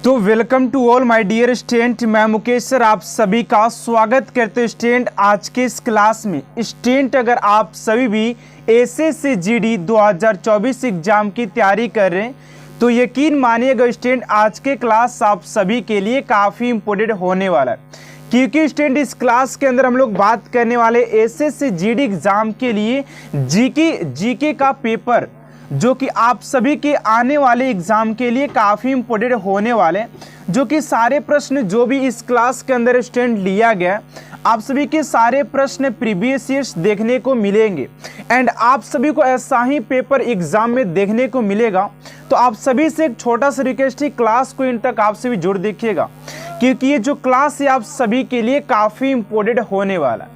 तो welcome to all my dear student, मैं Mukesh sir आप सभी का स्वागत करते हैं। स्टूडेंट आज के इस क्लास में स्टूडेंट अगर आप सभी भी एसएससी जीडी 2024 एग्जाम की तैयारी कर रहे हैं तो यकीन मानिएगा स्टूडेंट आज के क्लास आप सभी के लिए काफ़ी इंपॉर्टेंट होने वाला है, क्योंकि स्टूडेंट इस क्लास के अंदर हम लोग बात करने वाले एसएससी जीडी एग्जाम के लिए जीके का पेपर जो कि आप सभी के आने वाले एग्जाम के लिए काफ़ी इंपॉर्टेंट होने वाले, जो कि सारे प्रश्न जो भी इस क्लास के अंदर स्टूडेंट लिया गया आप सभी के सारे प्रश्न प्रीवियस ईयर्स देखने को मिलेंगे एंड आप सभी को ऐसा ही पेपर एग्जाम में देखने को मिलेगा। तो आप सभी से एक छोटा सा रिक्वेस्ट है, क्लास को इन तक आप सभी जुड़ देखिएगा, क्योंकि ये जो क्लास है आप सभी के लिए काफ़ी इंपॉर्टेंट होने वाला है।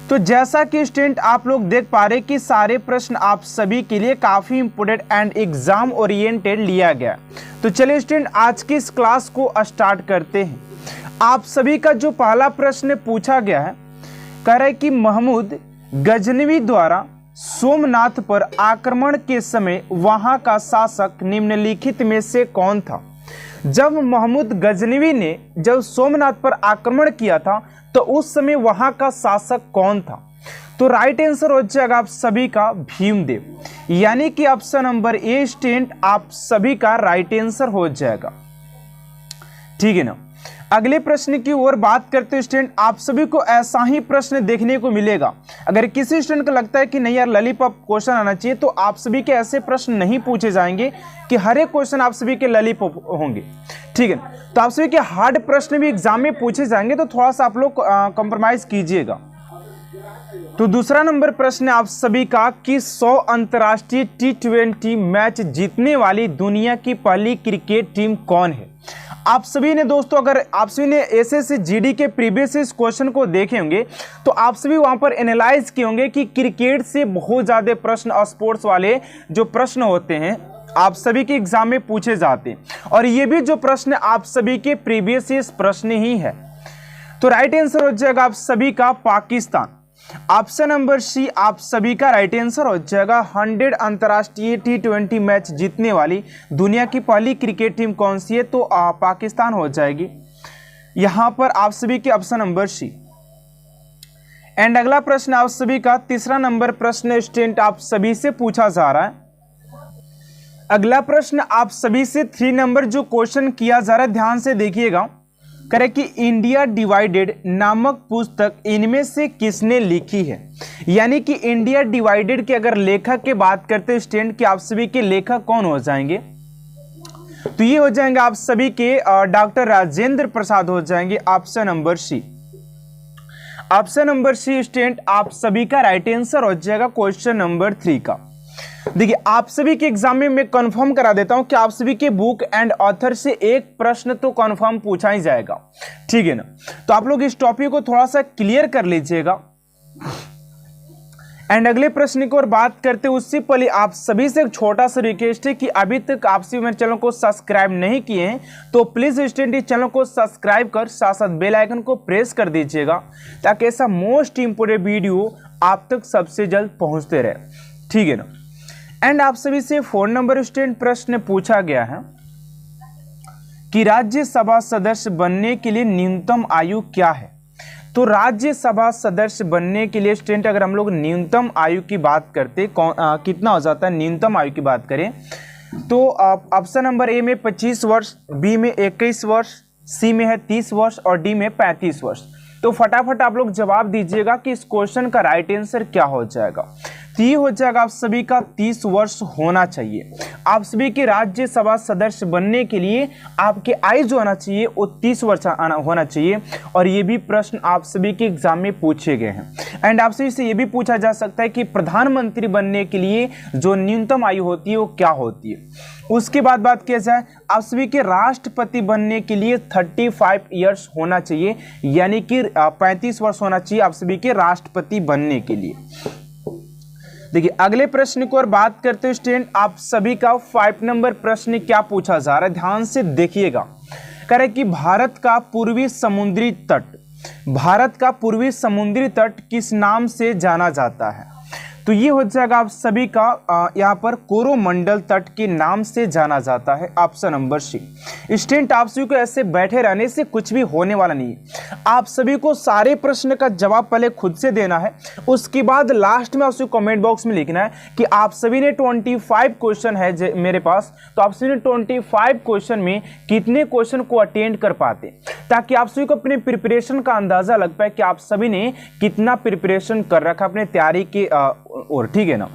तो जैसा कि स्टूडेंट आप लोग देख पा रहे कि सारे प्रश्न आप सभी के लिए काफ़ी इंपॉर्टेंट एंड एग्जाम ओरिएंटेड लिया गया। तो चलिए स्टूडेंट आज की इस क्लास को स्टार्ट करते हैं। आप सभी का जो पहला प्रश्न पूछा गया है, कह रहा है कि महमूद गजनवी द्वारा सोमनाथ पर आक्रमण के समय वहां का शासक निम्नलिखित में से कौन था। जब महमूद गजनवी ने जब सोमनाथ पर आक्रमण किया था तो उस समय वहां का शासक कौन था। तो राइट आंसर हो जाएगा आप सभी का भीमदेव, यानी कि ऑप्शन नंबर ए स्टूडेंट आप सभी का राइट आंसर हो जाएगा। ठीक है ना। अगले प्रश्न की ओर बात करते हैं स्टूडेंट, आप सभी को ऐसा ही प्रश्न देखने को मिलेगा। अगर किसी स्टूडेंट को लगता है कि नहीं यार लॉलीपॉप क्वेश्चन आना चाहिए, तो आप सभी के ऐसे प्रश्न नहीं पूछे जाएंगे कि हर एक क्वेश्चन आप सभी के लॉलीपॉप होंगे। ठीक है, तो आप सभी के हार्ड प्रश्न भी एग्जाम में पूछे जाएंगे, तो थोड़ा सा आप लोग कॉम्प्रोमाइज कीजिएगा। तो दूसरा नंबर प्रश्न आप सभी का कि 100 अंतर्राष्ट्रीय T20 मैच जीतने वाली दुनिया की पहली क्रिकेट टीम कौन है। आप सभी ने दोस्तों अगर आप सभी ने एसएससी जीडी के प्रीवियस इस क्वेश्चन को देखे होंगे तो आप सभी वहां पर एनालाइज किए होंगे कि क्रिकेट से बहुत ज़्यादा प्रश्न और स्पोर्ट्स वाले जो प्रश्न होते हैं आप सभी के एग्जाम में पूछे जाते हैं, और ये भी जो प्रश्न आप सभी के प्रीवियस इस प्रश्न ही है। तो राइट आंसर हो जाएगा आप सभी का पाकिस्तान। ऑप्शन नंबर सी आप सभी का राइट आंसर हो जाएगा। 100 अंतर्राष्ट्रीय T20 मैच जीतने वाली दुनिया की पहली क्रिकेट टीम कौन सी है, तो पाकिस्तान हो जाएगी यहां पर आप सभी के ऑप्शन नंबर सी। एंड अगला प्रश्न आप सभी का तीसरा नंबर प्रश्न स्टूडेंट आप सभी से पूछा जा रहा है। अगला प्रश्न आप सभी से 3 नंबर जो क्वेश्चन किया जा रहा है ध्यान से देखिएगा। करें कि इंडिया डिवाइडेड नामक पुस्तक इनमें से किसने लिखी है। यानी कि इंडिया डिवाइडेड के अगर लेखक की बात करते हैं स्टूडेंट कि आप सभी के लेखक कौन हो जाएंगे, तो ये हो जाएंगे आप सभी के डॉक्टर राजेंद्र प्रसाद हो जाएंगे। Option number C. Option number C student आप सभी का राइट आंसर हो जाएगा क्वेश्चन नंबर 3 का। देखिए आप सभी के एग्जाम में मैं कंफर्म करा देता हूं कि आप सभी के बुक एंड ऑथर से एक प्रश्न तो कंफर्म पूछा ही जाएगा। ठीक है ना। तो आप लोग इस टॉपिक को थोड़ा सा क्लियर कर लीजिएगा। एंड अगले प्रश्न की ओर बात करते हैं उससे पहले आप सभी से एक छोटा सा रिक्वेस्ट है कि अभी तक आप सभी मेरे चैनल को सब्सक्राइब नहीं किए हैं तो प्लीज स्टूडेंट इस चैनल को सब्सक्राइब कर साथ साथ बेल आइकन को प्रेस कर दीजिएगा, ताकि ऐसा मोस्ट इंपोर्टेंट वीडियो आप तक सबसे जल्द पहुंचते रहे। ठीक है ना। एंड आप सभी से 4 नंबर स्टूडेंट प्रश्न पूछा गया है कि राज्यसभा सदस्य बनने के लिए न्यूनतम आयु क्या है। तो राज्यसभा सदस्य बनने के लिए स्टूडेंट अगर हम लोग न्यूनतम आयु की बात करते कितना हो जाता है, न्यूनतम आयु की बात करें तो ऑप्शन नंबर ए में 25 वर्ष, बी में 21 वर्ष, सी में है 30 वर्ष और डी में 35 वर्ष। तो फटाफट आप लोग जवाब दीजिएगा कि इस क्वेश्चन का राइट आंसर क्या हो जाएगा। तो ये हो जाएगा आप सभी का 30 वर्ष होना चाहिए। आप सभी के राज्यसभा सदस्य बनने के लिए आपके आयु जो होना चाहिए वो 30 वर्ष होना चाहिए, और ये भी प्रश्न आप सभी के एग्जाम में पूछे गए हैं। एंड आप सभी से ये भी पूछा जा सकता है कि प्रधानमंत्री बनने के लिए जो न्यूनतम आयु होती है वो क्या होती है। उसके बाद बात किया जाए आप सभी के राष्ट्रपति बनने के लिए 35 ईयर्स होना चाहिए, यानी कि 35 वर्ष होना चाहिए आप सभी के राष्ट्रपति बनने के लिए। देखिए अगले प्रश्न की ओर बात करते हैं स्टूडेंट आप सभी का 5 नंबर प्रश्न क्या पूछा जा रहा है, ध्यान से देखिएगा। कह रहे कि भारत का पूर्वी समुद्री तट किस नाम से जाना जाता है। तो ये हो जाएगा आप सभी का यहाँ पर कोरोमंडल तट के नाम से जाना जाता है, ऑप्शन नंबर सी। स्टूडेंट आप सभी को ऐसे बैठे रहने से कुछ भी होने वाला नहीं है। आप सभी को सारे प्रश्न का जवाब पहले खुद से देना है, उसके बाद लास्ट में आपसे कमेंट बॉक्स में लिखना है कि आप सभी ने 25 क्वेश्चन है मेरे पास, तो आप सभी ने 25 क्वेश्चन में कितने क्वेश्चन को अटेंड कर पाते, ताकि आप सभी को अपने प्रिपरेशन का अंदाजा लग पाए कि आप सभी ने कितना प्रिपरेशन कर रखा अपने तैयारी के और, ठीक है ना।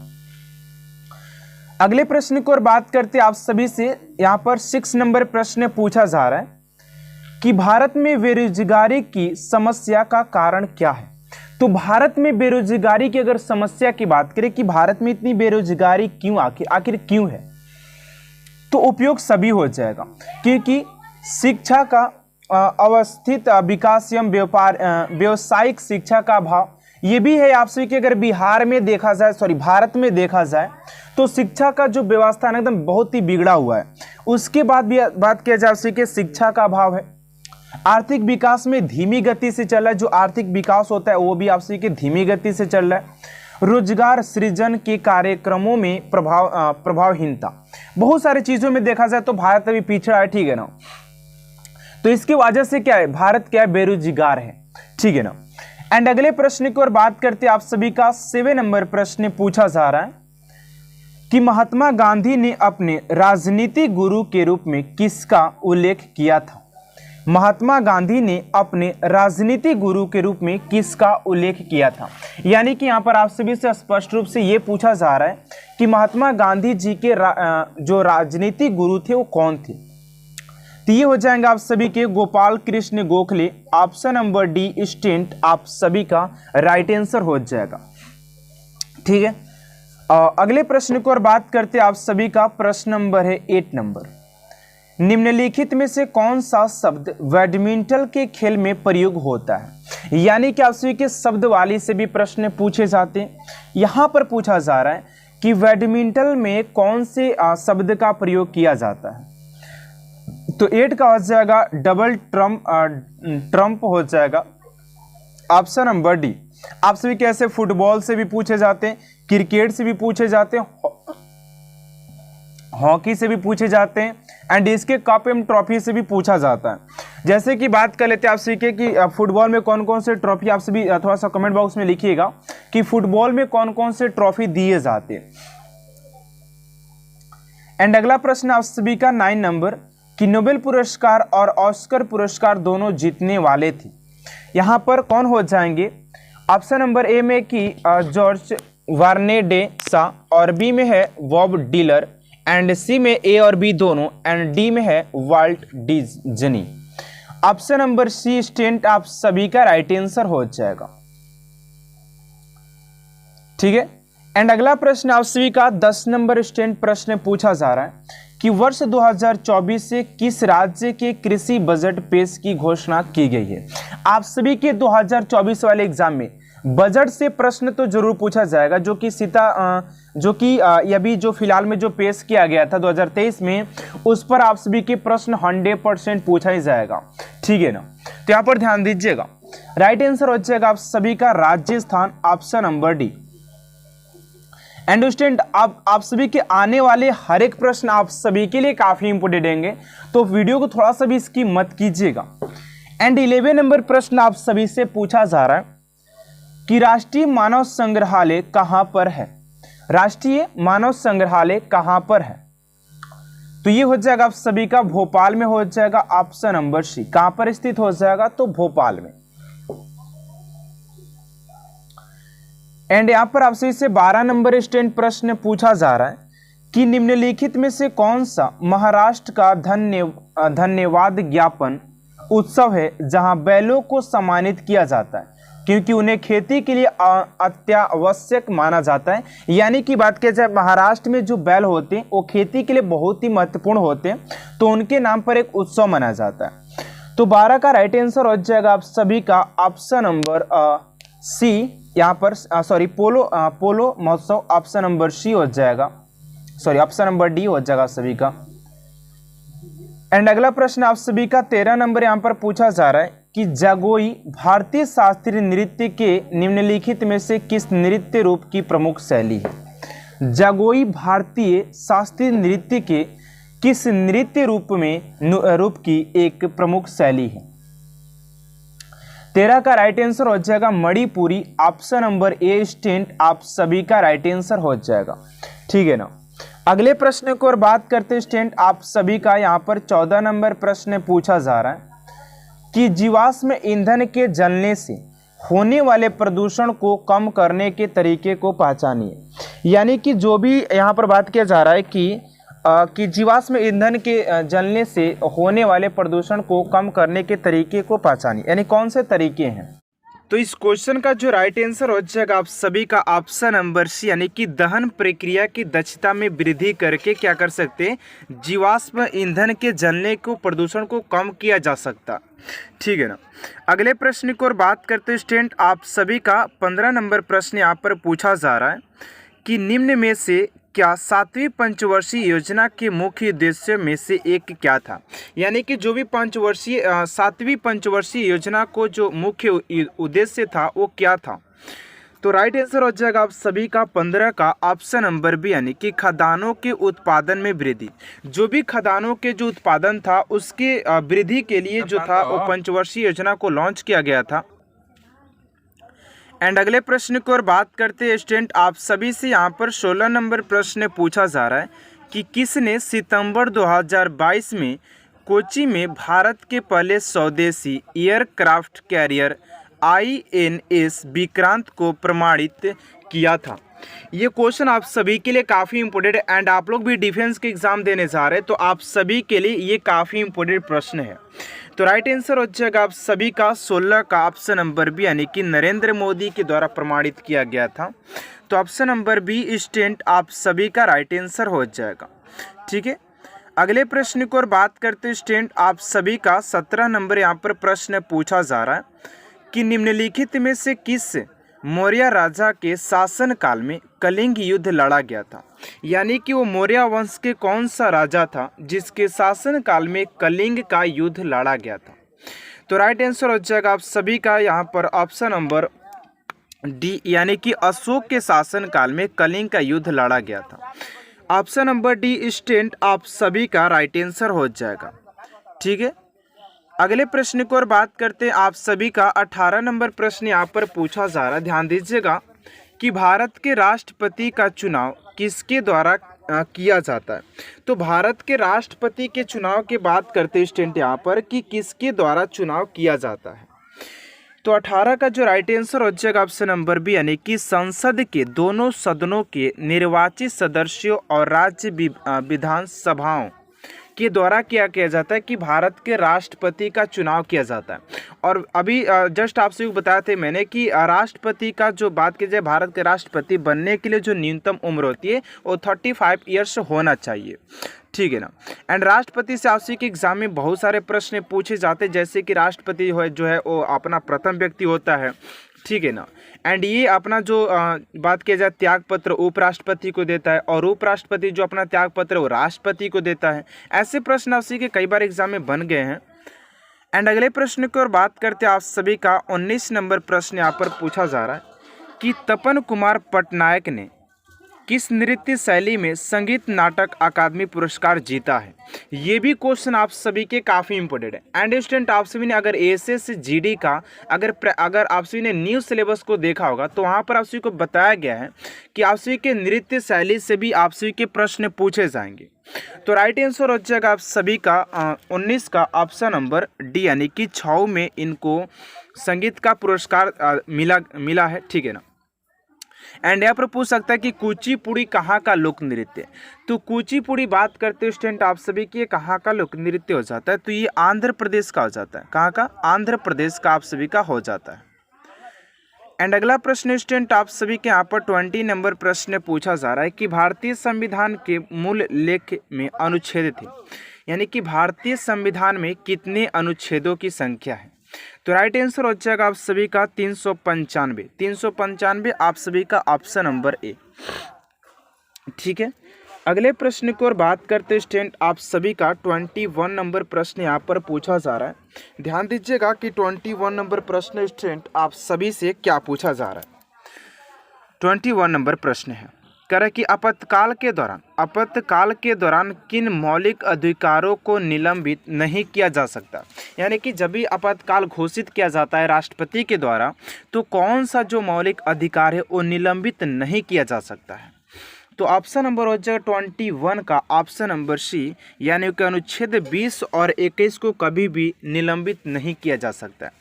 अगले प्रश्न की ओर बात करते आप सभी से। यहां पर 6 नंबर प्रश्न पूछा जा रहा है कि भारत में बेरोजगारी की समस्या का कारण क्या है। तो भारत में बेरोजगारी की अगर समस्या की बात करें कि भारत में इतनी बेरोजगारी क्यों, आखिर क्यों है, तो उपयोग सभी हो जाएगा, क्योंकि शिक्षा का अवस्थित विकास एवं व्यावसायिक शिक्षा का अभाव, ये भी है आप सभी कि अगर बिहार में देखा जाए, भारत में देखा जाए तो शिक्षा का जो व्यवस्था है एकदम बहुत ही बिगड़ा हुआ है। उसके बाद भी बात किया जा सके शिक्षा का अभाव है। आर्थिक विकास में धीमी गति से चल रहा है, जो आर्थिक विकास होता है वो भी आप सभी के धीमी गति से चल रहा है। रोजगार सृजन के कार्यक्रमों में प्रभावहीनता, बहुत सारी चीजों में देखा जाए तो भारत अभी पिछड़ा है, ठीक है ना। तो इसकी वजह से क्या है, भारत क्या है, बेरोजगार है, ठीक है ना। एंड अगले प्रश्न की ओर बात करते आप सभी का 7 नंबर प्रश्न पूछा जा रहा है कि महात्मा गांधी ने अपने राजनीतिक गुरु के रूप में किसका उल्लेख किया था। महात्मा गांधी ने अपने राजनीतिक गुरु के रूप में किसका उल्लेख किया था, यानी कि यहाँ पर आप सभी से स्पष्ट रूप से ये पूछा जा रहा है कि महात्मा गांधी जी के जो राजनीतिक गुरु थे वो कौन थे। तो ये हो जाएंगे आप सभी के Gopal Krishna Gokhale, option number dear student आप सभी का राइट आंसर हो जाएगा, ठीक है। अगले प्रश्न को और बात करते आप सभी का प्रश्न नंबर है 8 नंबर। निम्नलिखित में से कौन सा शब्द बैडमिंटन के खेल में प्रयोग होता है, यानी कि आप सभी के शब्द वाली से भी प्रश्न पूछे जाते हैं। यहां पर पूछा जा रहा है कि बैडमिंटन में कौन से शब्द का प्रयोग किया जाता है। तो 8 का हो जाएगा डबल ट्रम्प हो जाएगा, ऑप्शन नंबर डी। आप सभी कैसे फुटबॉल से भी पूछे जाते हैं, क्रिकेट से भी पूछे जाते हैं, हॉकी से भी पूछे जाते हैं, एंड इसके कप एवं ट्रॉफी से भी पूछा जाता है। जैसे कि बात कर लेते हैं आप सीखे कि फुटबॉल में कौन कौन से ट्रॉफी, आप सभी थोड़ा सा कमेंट बॉक्स में लिखिएगा कि फुटबॉल में कौन कौन से ट्रॉफी दिए जाते हैं। एंड अगला प्रश्न आप सभी का 9 नंबर कि नोबेल पुरस्कार और ऑस्कर पुरस्कार दोनों जीतने वाले थे। यहां पर कौन हो जाएंगे, ऑप्शन नंबर ए में कि जॉर्ज वार्नेडेसा, और बी में है बॉब डीलर, एंड सी में ए और बी दोनों, एंड डी में है Walt Disney. Option number C student आप सभी का राइट आंसर हो जाएगा, ठीक है। एंड अगला प्रश्न आप सभी का 10 नंबर स्टूडेंट प्रश्न पूछा जा रहा है कि वर्ष 2024 से किस राज्य के कृषि बजट पेश की घोषणा की गई है। आप सभी के 2024 वाले एग्जाम में बजट से प्रश्न तो जरूर पूछा जाएगा, जो कि अभी जो फिलहाल में जो पेश किया गया था 2023 में, उस पर आप सभी के प्रश्न 100% पूछा ही जाएगा, ठीक है ना। तो यहाँ पर ध्यान दीजिएगा, राइट आंसर हो जाएगा आप सभी का Rajasthan, option number D. And student आप सभी के आने वाले हर एक प्रश्न आप सभी के लिए काफी इंपोर्टेंट होंगे, तो वीडियो को थोड़ा सा भी इसकी मत कीजिएगा। एंड 11 नंबर प्रश्न आप सभी से पूछा जा रहा है कि राष्ट्रीय मानव संग्रहालय कहां पर है। राष्ट्रीय मानव संग्रहालय कहां पर है, तो ये हो जाएगा आप सभी का भोपाल में हो जाएगा, ऑप्शन नंबर सी। कहां पर स्थित हो जाएगा, तो भोपाल में। एंड यहां पर आपसे इसे 12 नंबर स्टूडेंट प्रश्न पूछा जा रहा है कि निम्नलिखित में से कौन सा महाराष्ट्र का धन्यवाद ज्ञापन उत्सव है जहां बैलों को सम्मानित किया जाता है, क्योंकि उन्हें खेती के लिए अत्यावश्यक माना जाता है। यानी कि बात किया जाए महाराष्ट्र में जो बैल होते हैं वो खेती के लिए बहुत ही महत्वपूर्ण होते हैं, तो उनके नाम पर एक उत्सव मनाया जाता है। तो 12 का राइट आंसर हो जाएगा आप सभी का ऑप्शन नंबर सी, यहाँ पर पोलो महोत्सव, ऑप्शन नंबर सी हो जाएगा, ऑप्शन नंबर डी हो जाएगा सभी का। एंड अगला प्रश्न आप सभी का 13 नंबर यहाँ पर पूछा जा रहा है कि जागोई भारतीय शास्त्रीय नृत्य के निम्नलिखित में से किस नृत्य रूप की प्रमुख शैली है। जागोई भारतीय शास्त्रीय नृत्य के किस नृत्य रूप की एक प्रमुख शैली है। 13 का राइट आंसर हो जाएगा Manipuri. Option number a student आप सभी का राइट आंसर हो जाएगा। ठीक है ना। अगले प्रश्न को और बात करते हैं स्टूडेंट आप सभी का। यहाँ पर 14 नंबर प्रश्न पूछा जा रहा है कि जीवाश्म ईंधन के जलने से होने वाले प्रदूषण को कम करने के तरीके को पहचानिए। यानी कि जो भी यहाँ पर बात किया जा रहा है कि जीवाश्म ईंधन के जलने से होने वाले प्रदूषण को कम करने के तरीके को पहचानिए, यानी कौन से तरीके हैं। तो इस क्वेश्चन का जो राइट आंसर हो जाएगा आप सभी का ऑप्शन नंबर सी, यानी कि दहन प्रक्रिया की दक्षता में वृद्धि करके क्या कर सकते हैं, जीवाश्म ईंधन के जलने को प्रदूषण को कम किया जा सकता। ठीक है ना। अगले प्रश्न की ओर बात करते हैं स्टूडेंट आप सभी का 15 नंबर प्रश्न यहाँ पर पूछा जा रहा है कि निम्न में से क्या 7वीं पंचवर्षीय योजना के मुख्य उद्देश्य में से एक क्या था। यानी कि जो भी 7वीं पंचवर्षीय योजना को जो मुख्य उद्देश्य था वो क्या था। तो राइट आंसर हो जाएगा आप सभी का 15 का ऑप्शन नंबर बी, यानी कि खदानों के उत्पादन में वृद्धि। जो भी खदानों के जो उत्पादन था उसके वृद्धि के लिए जो था वो पंचवर्षीय योजना को लॉन्च किया गया था। एंड अगले प्रश्न की ओर बात करते हैं स्टूडेंट आप सभी से। यहाँ पर 16 नंबर प्रश्न पूछा जा रहा है कि किसने सितंबर 2022 में कोच्चि में भारत के पहले स्वदेशी एयरक्राफ्ट कैरियर INS विक्रांत को प्रमाणित किया था। ये क्वेश्चन आप सभी के लिए काफ़ी इंपॉर्टेंट है एंड आप लोग भी डिफेंस के एग्जाम देने जा रहे हैं तो आप सभी के लिए ये काफ़ी इंपॉर्टेंट प्रश्न है। तो राइट आंसर हो जाएगा आप सभी का 16 का ऑप्शन नंबर बी, यानी कि नरेंद्र मोदी के द्वारा प्रमाणित किया गया था। तो ऑप्शन नंबर बी स्टूडेंट आप सभी का राइट आंसर हो जाएगा। ठीक है। अगले प्रश्न की ओर बात करते हैं स्टूडेंट आप सभी का 17 नंबर यहाँ पर प्रश्न पूछा जा रहा है कि निम्नलिखित में से किस मौर्य राजा के शासन काल में कलिंग युद्ध लड़ा गया था। यानी कि वो मौर्य वंश के कौन सा राजा था जिसके शासन काल में कलिंग का युद्ध लड़ा गया था। तो राइट आंसर हो जाएगा आप सभी का यहाँ पर ऑप्शन नंबर डी, यानी कि अशोक के शासन काल में कलिंग का युद्ध लड़ा गया था। ऑप्शन नंबर डी स्टूडेंट आप सभी का राइट आंसर हो जाएगा। ठीक है। अगले प्रश्न की ओर बात करते हैं आप सभी का 18 नंबर प्रश्न यहाँ पर पूछा जा रहा है। ध्यान दीजिएगा कि भारत के राष्ट्रपति का चुनाव किसके द्वारा किया जाता है। तो भारत के राष्ट्रपति के चुनाव की बात करते हैं स्टूडेंट यहाँ पर कि किसके द्वारा चुनाव किया जाता है। तो 18 का जो राइट आंसर हो जाएगा ऑप्शन नंबर बी, यानी कि संसद के दोनों सदनों के निर्वाचित सदस्यों और राज्य विधानसभाओं के द्वारा क्या किया जाता है कि भारत के राष्ट्रपति का चुनाव किया जाता है। और अभी जस्ट आपसे बताया थे मैंने कि राष्ट्रपति का जो बात की जाए, भारत के राष्ट्रपति बनने के लिए जो न्यूनतम उम्र होती है वो 35 ईयर्स होना चाहिए। ठीक है ना। एंड राष्ट्रपति से आपसे के एग्जाम में बहुत सारे प्रश्न पूछे जाते हैं, जैसे कि राष्ट्रपति जो है वो अपना प्रथम व्यक्ति होता है। ठीक है ना। एंड ये अपना जो बात किया जाए त्याग पत्र उपराष्ट्रपति को देता है और उपराष्ट्रपति जो अपना त्याग पत्र वो राष्ट्रपति को देता है। ऐसे प्रश्न आपसे के कई बार एग्जाम में बन गए हैं। एंड अगले प्रश्न की ओर बात करते हैं आप सभी का 19 नंबर प्रश्न यहाँ पर पूछा जा रहा है कि तपन कुमार पटनायक ने किस नृत्य शैली में संगीत नाटक अकादमी पुरस्कार जीता है। ये भी क्वेश्चन आप सभी के काफ़ी इंपॉर्टेंट है। एंड स्टूडेंट आप सभी ने अगर SSGD का अगर आप सभी ने न्यू सिलेबस को देखा होगा तो वहाँ पर आप सभी को बताया गया है कि आप सभी के नृत्य शैली से भी आप सभी के प्रश्न पूछे जाएंगे। तो राइट आंसर हो जाएगा आप सभी का 19 का ऑप्शन नंबर डी, यानी कि 6 में इनको संगीत का पुरस्कार मिला है। ठीक है ना। एंड यहाँ पर पूछ सकता है कि कुचिपुड़ी कहाँ का लोक नृत्य। तो कुचिपुड़ी बात करते हो स्टूडेंट आप सभी की कहाँ का लोक नृत्य हो जाता है। तो ये आंध्र प्रदेश का हो जाता है। कहाँ का? आंध्र प्रदेश का आप सभी का हो जाता है। एंड अगला प्रश्न स्टूडेंट आप सभी के यहाँ पर 20 नंबर प्रश्न पूछा जा रहा है कि भारतीय संविधान के मूल लेख में अनुच्छेद थे। यानी कि भारतीय संविधान में कितने अनुच्छेदों की संख्या है। तो राइट आंसर हो जाएगा आप सभी का 395 आप सभी का ऑप्शन नंबर ए। ठीक है। अगले प्रश्न की ओर बात करते स्टूडेंट आप सभी का 21 नंबर प्रश्न यहाँ पर पूछा जा रहा है। ध्यान दीजिएगा कि 21 नंबर प्रश्न स्टूडेंट आप सभी से क्या पूछा जा रहा है। 21 नंबर प्रश्न है, कह रहा है कि आपातकाल के दौरान किन मौलिक अधिकारों को निलंबित नहीं किया जा सकता। यानी कि जब भी आपातकाल घोषित किया जाता है राष्ट्रपति के द्वारा, तो कौन सा जो मौलिक अधिकार है वो निलंबित नहीं किया जा सकता है। तो ऑप्शन नंबर हो जाएगा 21 का ऑप्शन नंबर सी, यानी कि अनुच्छेद 20 और 21 को कभी भी निलंबित नहीं किया जा सकता है।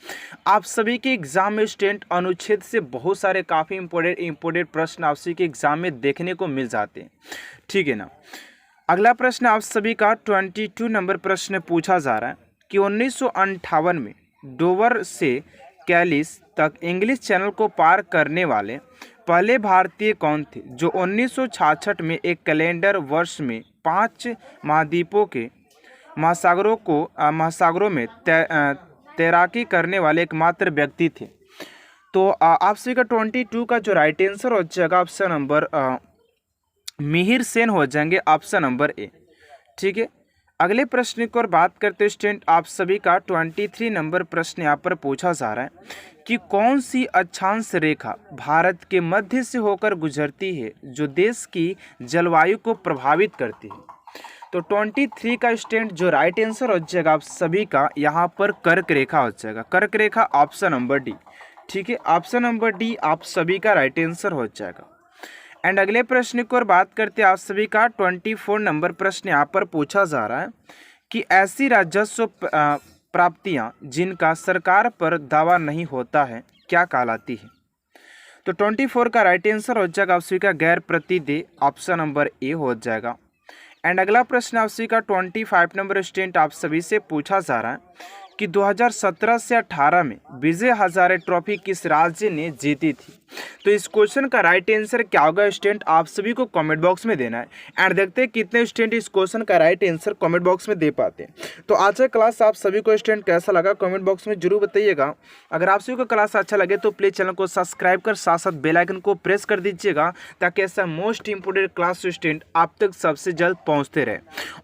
आप सभी के एग्जाम में स्टूडेंट अनुच्छेद से बहुत सारे काफ़ी इंपॉर्टेंट प्रश्न आप सभी के एग्जाम में देखने को मिल जाते हैं, ठीक है ना। अगला प्रश्न आप सभी का 22 नंबर प्रश्न पूछा जा रहा है कि 1958 में डोवर से कैलिस तक इंग्लिश चैनल को पार करने वाले पहले भारतीय कौन थे, जो 1966 में एक कैलेंडर वर्ष में 5 महाद्वीपों के महासागरों में तैराकी करने वाले एकमात्र व्यक्ति थे। तो आप सभी का 22 का जो राइट आंसर हो जाएगा ऑप्शन नंबर मिहिर सेन हो जाएंगे, ऑप्शन नंबर ए, ठीक है। अगले प्रश्न की ओर बात करते हैं स्टूडेंट आप सभी का 23 नंबर प्रश्न यहाँ पर पूछा जा रहा है कि कौन सी अक्षांश रेखा भारत के मध्य से होकर गुजरती है जो देश की जलवायु को प्रभावित करती है। तो 23 का स्टूडेंट जो राइट आंसर हो जाएगा आप सभी का यहाँ पर कर्क रेखा हो जाएगा, कर्क रेखा ऑप्शन नंबर डी, ठीक है। ऑप्शन नंबर डी आप सभी का राइट आंसर हो जाएगा। एंड अगले प्रश्न की ओर बात करते हैं आप सभी का 24 नंबर प्रश्न यहाँ पर पूछा जा रहा है कि ऐसी राजस्व प्राप्तियाँ जिनका सरकार पर दावा नहीं होता है क्या कहलाती है। तो 24 का राइट आंसर हो जाएगा आप सभी का गैर प्रतिदेय, ऑप्शन नंबर ए हो जाएगा। एंड अगला प्रश्न आप सभी का 25 नंबर स्टूडेंट आप सभी से पूछा जा रहा है कि 2017 से 18 में विजय हजारे ट्रॉफी किस राज्य ने जीती थी। तो इस क्वेश्चन का राइट आंसर क्या होगा स्टूडेंट आप सभी को कमेंट बॉक्स में देना है। एंड देखते हैं कितने स्टूडेंट इस क्वेश्चन का राइट आंसर कमेंट बॉक्स में दे पाते हैं। तो आज का क्लास आप सभी को स्टूडेंट कैसा लगा कमेंट बॉक्स में जरूर बताइएगा। अगर आप सभी को क्लास अच्छा लगे तो प्लीज चैनल को सब्सक्राइब कर साथ साथ बेल आइकन को प्रेस कर दीजिएगा ताकि ऐसा मोस्ट इंपोर्टेंट क्लास स्टूडेंट आप तक सबसे जल्द पहुँचते रहे।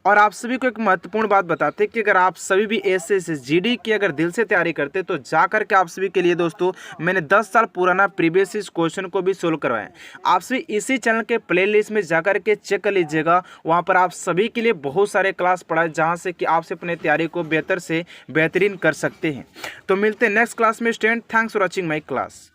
और आप सभी को एक महत्वपूर्ण बात बताते हैं कि अगर आप सभी भी एसएससी जीडी की अगर दिल से तैयारी करते तो जाकर के आप सभी के लिए दोस्तों मैंने 10 साल पुराना प्रीवियस इस क्वेश्चन को भी सोल्व करवाएं। आप सभी इसी चैनल के प्लेलिस्ट में जाकर के चेक कर लीजिएगा, वहां पर आप सभी के लिए बहुत सारे क्लास पढ़ाए जहां से कि आप अपने तैयारी को बेहतर से बेहतरीन कर सकते हैं। तो मिलते हैं नेक्स्ट क्लास में student. Thanks for watching my class.